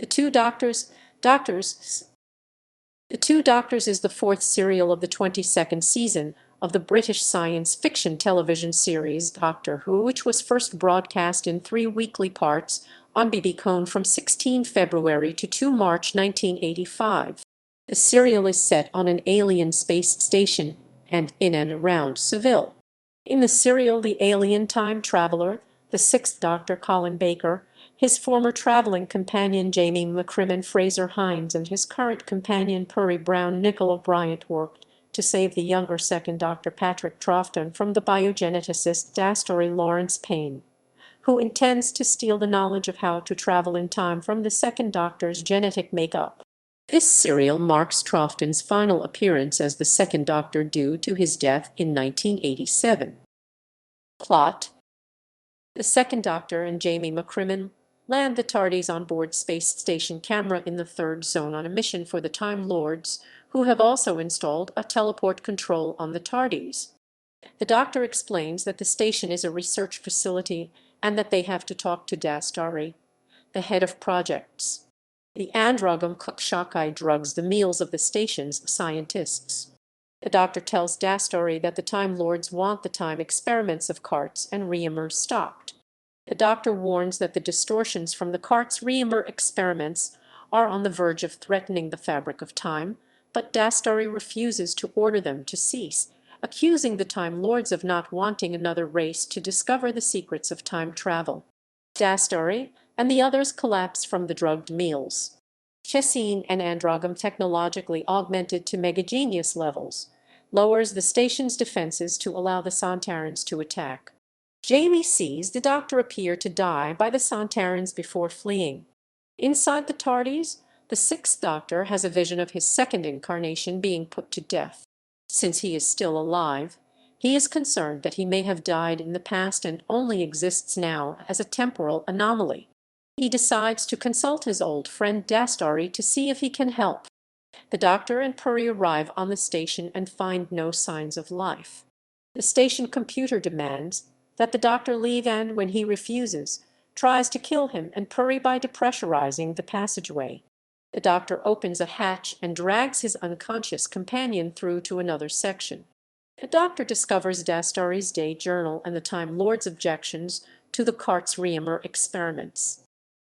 The Two Doctors, Doctors, The Two Doctors is the fourth serial of the 22nd season of the British science fiction television series Doctor Who, which was first broadcast in 3 weekly parts on BBC from 16 February to 2 March 1985. The serial is set on an alien space station and in and around Seville. In the serial, the alien time traveler, the sixth Doctor Colin Baker, his former traveling companion Jamie McCrimmon, Frazer Hines, and his current companion Peri Brown, Nicola Bryant, worked to save the younger second Doctor Patrick Troughton from the biogeneticist Dastari Laurence Payne, who intends to steal the knowledge of how to travel in time from the second Doctor's genetic makeup. This serial marks Troughton's final appearance as the second Doctor due to his death in 1987. Plot: the second Doctor and Jamie McCrimmon land the TARDIS on board Space Station Camera in the Third Zone on a mission for the Time Lords, who have also installed a teleport control on the TARDIS. The Doctor explains that the station is a research facility and that they have to talk to Dastari, the head of projects. The androgyne cook Shakai drugs the meals of the station's scientists. The Doctor tells Dastari that the Time Lords want the time experiments of Carts and Reamer stopped. The Doctor warns that the distortions from the Carts-Reamer experiments are on the verge of threatening the fabric of time, but Dastari refuses to order them to cease, accusing the Time Lords of not wanting another race to discover the secrets of time travel. Dastari and the others collapse from the drugged meals. Chessine, an androgyne technologically augmented to megagenius levels, lowers the station's defenses to allow the Sontarans to attack. Jamie sees the Doctor appear to die by the Sontarans before fleeing. Inside the TARDIS, the sixth Doctor has a vision of his second incarnation being put to death. Since he is still alive, he is concerned that he may have died in the past and only exists now as a temporal anomaly. He decides to consult his old friend Dastari to see if he can help. The Doctor and Peri arrive on the station and find no signs of life. The station computer demands that the Doctor leave, and when he refuses, tries to kill him and Peri by depressurizing the passageway. The Doctor opens a hatch and drags his unconscious companion through to another section. The Doctor discovers Dastari's day journal and the Time Lord's objections to the Carts-Reamer experiments.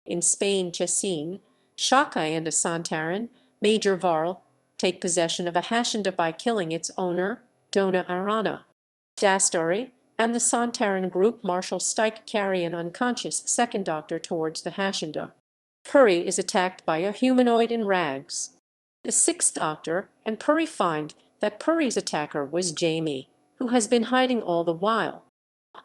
In Spain, Chessine, Shakai, and a Sontaran, Major Varl, take possession of a hacienda by killing its owner, Dona Arana. Dastari and the Sontaran group Marshal Stike carry an unconscious second Doctor towards the hacienda. Peri is attacked by a humanoid in rags. The sixth Doctor and Peri find that Peri's attacker was Jamie, who has been hiding all the while.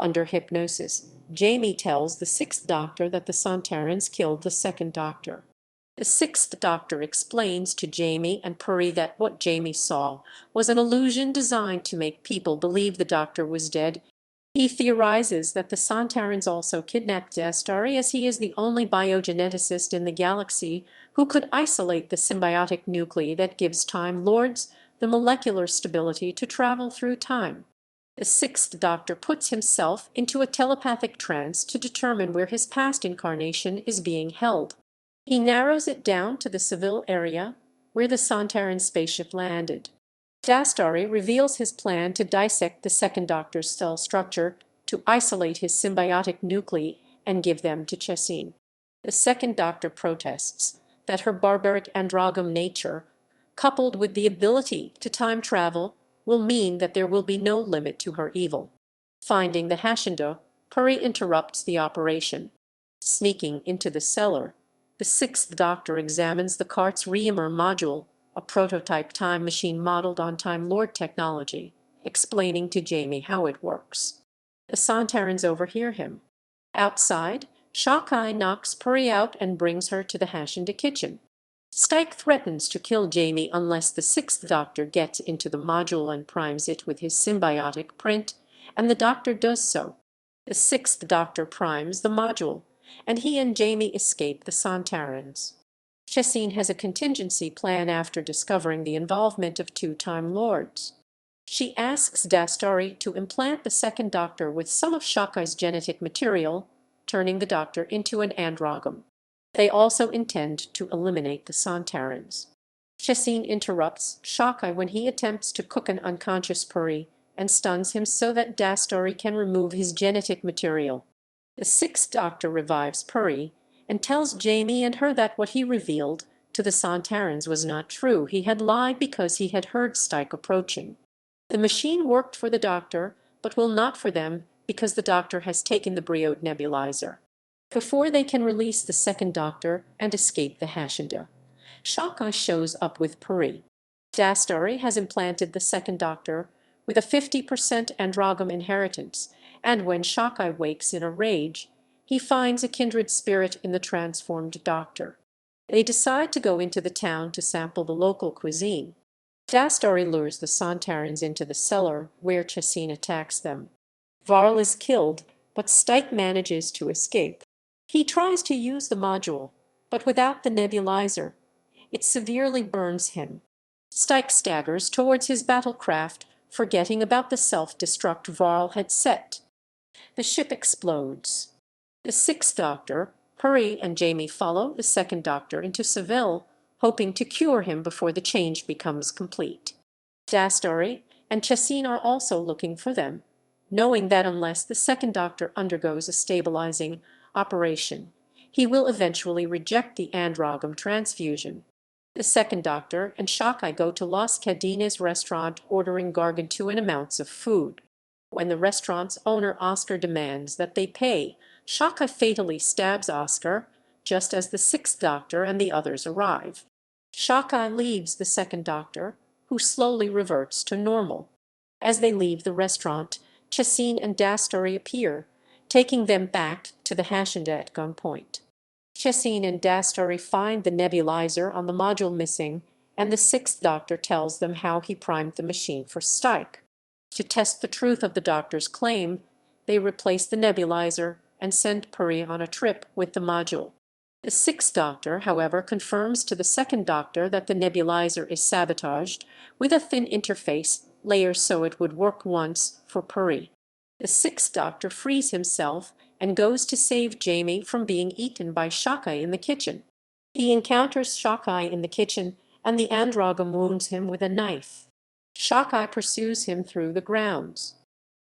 Under hypnosis, Jamie tells the sixth Doctor that the Sontarans killed the second Doctor. The sixth Doctor explains to Jamie and Peri that what Jamie saw was an illusion designed to make people believe the Doctor was dead. He theorizes that the Sontarans also kidnapped Dastari, as he is the only biogeneticist in the galaxy who could isolate the symbiotic nuclei that gives Time Lords the molecular stability to travel through time. The sixth Doctor puts himself into a telepathic trance to determine where his past incarnation is being held. He narrows it down to the Seville area, where the Sontaran spaceship landed. Dastari reveals his plan to dissect the second Doctor's cell structure, to isolate his symbiotic nuclei and give them to Chessine. The second Doctor protests that her barbaric androgyne nature, coupled with the ability to time travel, will mean that there will be no limit to her evil. Finding the hacienda, Peri interrupts the operation. Sneaking into the cellar, the sixth Doctor examines the Carts-Reamer module, a prototype time machine modeled on Time Lord technology, explaining to Jamie how it works. The Sontarans overhear him. Outside, Shakai knocks Peri out and brings her to the hacienda kitchen. Stike threatens to kill Jamie unless the sixth Doctor gets into the module and primes it with his symbiotic print, and the Doctor does so. The sixth Doctor primes the module, and he and Jamie escape the Sontarans. Chessine has a contingency plan after discovering the involvement of two Time Lords. She asks Dastari to implant the second Doctor with some of Shakai's genetic material, turning the Doctor into an androgyne. They also intend to eliminate the Sontarans. Chessine interrupts Shockeye when he attempts to cook an unconscious Peri and stuns him so that Dastari can remove his genetic material. The Sixth Doctor revives Peri and tells Jamie and her that what he revealed to the Sontarans was not true. He had lied because he had heard Stike approaching. The machine worked for the Doctor, but will not for them because the Doctor has taken the Briode nebulizer. Before they can release the Second Doctor and escape the Hacienda, Shockeye shows up with Peri. Dastari has implanted the Second Doctor with a 50% androgam inheritance, and when Shockeye wakes in a rage, he finds a kindred spirit in the transformed Doctor. They decide to go into the town to sample the local cuisine. Dastari lures the Sontarans into the cellar, where Chessine attacks them. Varl is killed, but Stike manages to escape. He tries to use the module, but without the nebulizer, it severely burns him. Stike staggers towards his battlecraft, forgetting about the self-destruct Varl had set. The ship explodes. The Sixth Doctor, Peri, and Jamie follow the Second Doctor into Seville, hoping to cure him before the change becomes complete. Dastari and Chessine are also looking for them, knowing that unless the Second Doctor undergoes a stabilizing operation, he will eventually reject the androgam transfusion. The Second Doctor and Shockeye go to Las Cadenas restaurant, ordering gargantuan amounts of food. When the restaurant's owner Oscar demands that they pay, Shockeye fatally stabs Oscar just as the Sixth Doctor and the others arrive. Shockeye leaves the Second Doctor, who slowly reverts to normal. As they leave the restaurant, Chessine and Dastari appear, taking them back to the Hacienda at gunpoint. Chessine and Dastari find the nebulizer on the module missing, and the Sixth Doctor tells them how he primed the machine for Stike. To test the truth of the Doctor's claim, they replace the nebulizer and send Peri on a trip with the module. The Sixth Doctor, however, confirms to the Second Doctor that the nebulizer is sabotaged with a thin interface layer so it would work once for Peri. The Sixth Doctor frees himself and goes to save Jamie from being eaten by Shockeye in the kitchen. He encounters Shockeye in the kitchen, and the androgam wounds him with a knife. Shockeye pursues him through the grounds.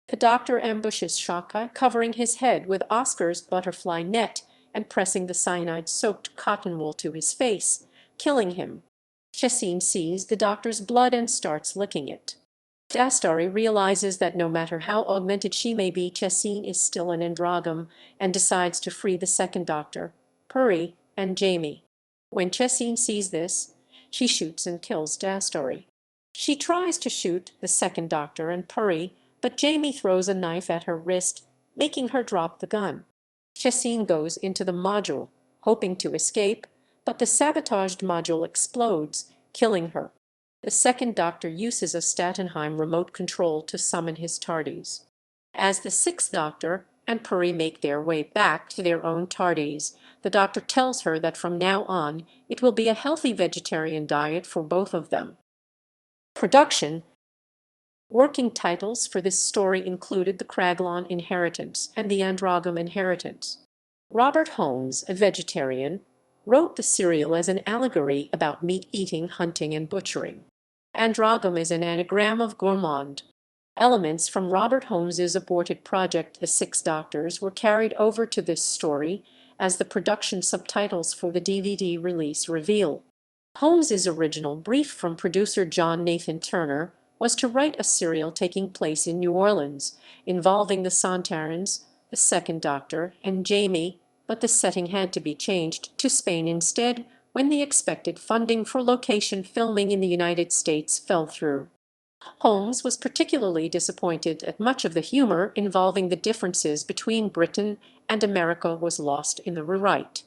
The Doctor ambushes Shockeye, covering his head with Oscar's butterfly net and pressing the cyanide-soaked cotton wool to his face, killing him. Chessine sees the Doctor's blood and starts licking it. Dastari realizes that no matter how augmented she may be, Chessine is still an androgam and decides to free the Second Doctor, Peri, and Jamie. When Chessine sees this, she shoots and kills Dastari. She tries to shoot the Second Doctor and Peri, but Jamie throws a knife at her wrist, making her drop the gun. Chessine goes into the module, hoping to escape, but the sabotaged module explodes, killing her. The Second Doctor uses a Statenheim remote control to summon his TARDIS. As the Sixth Doctor and Peri make their way back to their own TARDIS, the Doctor tells her that from now on it will be a healthy vegetarian diet for both of them. Production. Working titles for this story included The Craglon Inheritance and The Androgam Inheritance. Robert Holmes, a vegetarian, wrote the serial as an allegory about meat-eating, hunting, and butchering. Androgam is an anagram of gourmand. Elements from Robert Holmes's aborted project The Six Doctors were carried over to this story, as the production subtitles for the DVD release reveal. Holmes's original brief from producer John Nathan Turner was to write a serial taking place in New Orleans, involving the Sontarans, the Second Doctor, and Jamie, but the setting had to be changed to Spain instead when the expected funding for location filming in the United States fell through. Holmes was particularly disappointed at much of the humor involving the differences between Britain and America was lost in the rewrite.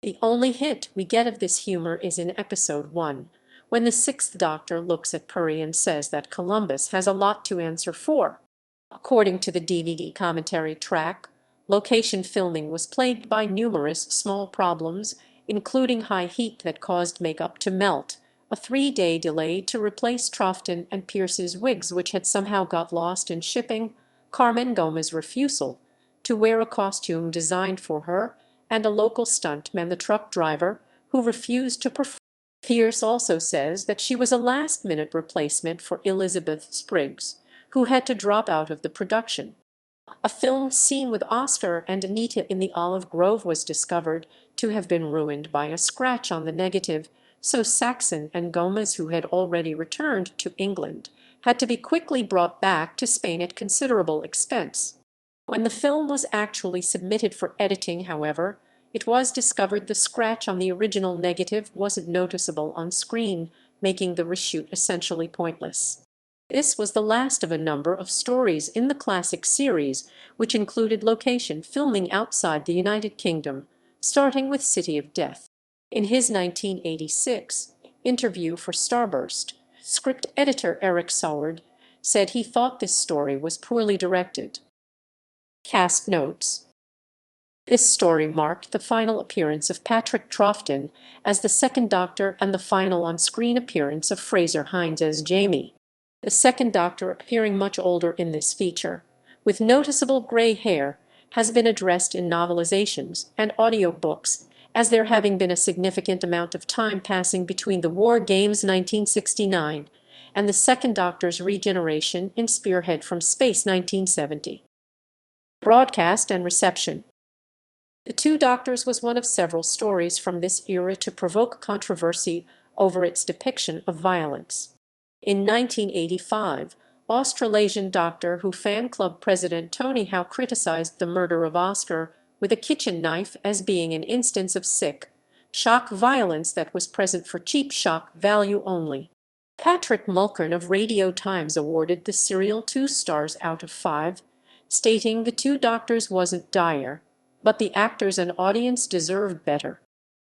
The only hint we get of this humor is in episode 1, when the Sixth Doctor looks at Peri and says that Columbus has a lot to answer for. According to the DVD commentary track, location filming was plagued by numerous small problems, including high heat that caused makeup to melt, a 3-day delay to replace Troughton and Pierce's wigs which had somehow got lost in shipping, Carmen Gomez's refusal to wear a costume designed for her, and a local stuntman, the truck driver, who refused to perform. Pierce also says that she was a last-minute replacement for Elizabeth Spriggs, who had to drop out of the production. A film scene with Oscar and Anita in the olive grove was discovered to have been ruined by a scratch on the negative, so Saxon and Gomez, who had already returned to England, had to be quickly brought back to Spain at considerable expense. When the film was actually submitted for editing, however, it was discovered the scratch on the original negative wasn't noticeable on screen, making the reshoot essentially pointless. This was the last of a number of stories in the classic series, which included location filming outside the United Kingdom, starting with City of Death. In his 1986 interview for Starburst, script editor Eric Soward said he thought this story was poorly directed. Cast notes. This story marked the final appearance of Patrick Troughton as the Second Doctor and the final on-screen appearance of Frazer Hines as Jamie. The Second Doctor, appearing much older in this feature, with noticeable grey hair, has been addressed in novelizations and audiobooks, as there having been a significant amount of time passing between the War Games 1969 and the Second Doctor's regeneration in Spearhead from Space 1970. Broadcast and reception. The Two Doctors was one of several stories from this era to provoke controversy over its depiction of violence. In 1985, Australasian Doctor Who fan club president Tony Howe criticized the murder of Oscar with a kitchen knife as being an instance of sick, shock violence that was present for cheap shock value only. Patrick Mulkern of Radio Times awarded the serial 2 stars out of 5, stating the Two Doctors wasn't dire, but the actors and audience deserved better.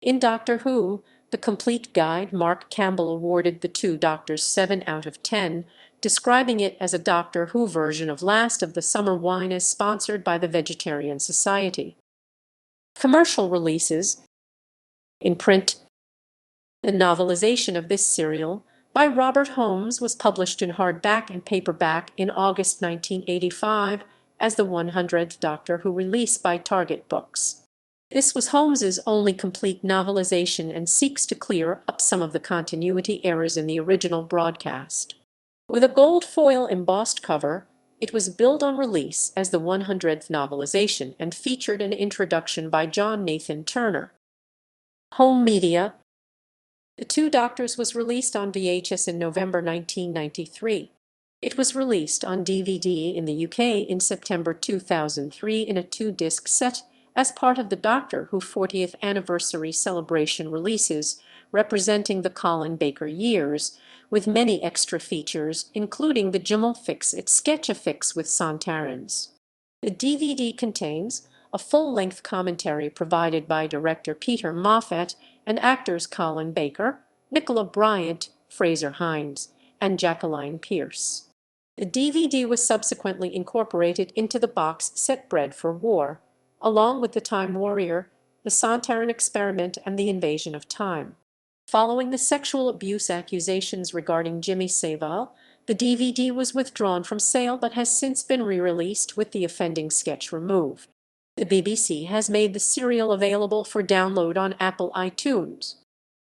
In Doctor Who, The Complete Guide, Mark Campbell awarded the Two Doctors 7 out of 10, describing it as a Doctor Who version of Last of the Summer Wine as sponsored by the Vegetarian Society. Commercial releases. In print, the novelization of this serial by Robert Holmes was published in hardback and paperback in August 1985 as the 100th Doctor Who release by Target Books. This was Holmes's only complete novelization and seeks to clear up some of the continuity errors in the original broadcast. With a gold foil embossed cover, it was billed on release as the 100th novelization and featured an introduction by John Nathan Turner. Home media. The Two Doctors was released on VHS in November 1993. It was released on DVD in the UK in September 2003 in a 2-disc set as part of the Doctor Who 40th Anniversary Celebration releases representing the Colin Baker years, with many extra features, including the Jim'll Fix It sketch-a-fix with Sontarans. The DVD contains a full-length commentary provided by director Peter Moffat and actors Colin Baker, Nicola Bryant, Frazer Hines, and Jacqueline Pearce. The DVD was subsequently incorporated into the box set Bread for War, along with The Time Warrior, The Sontaran Experiment, and The Invasion of Time. Following the sexual abuse accusations regarding Jimmy Savile, the DVD was withdrawn from sale but has since been re-released with the offending sketch removed. The BBC has made the serial available for download on Apple iTunes.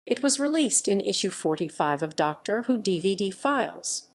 It was released in issue 45 of Doctor Who DVD Files.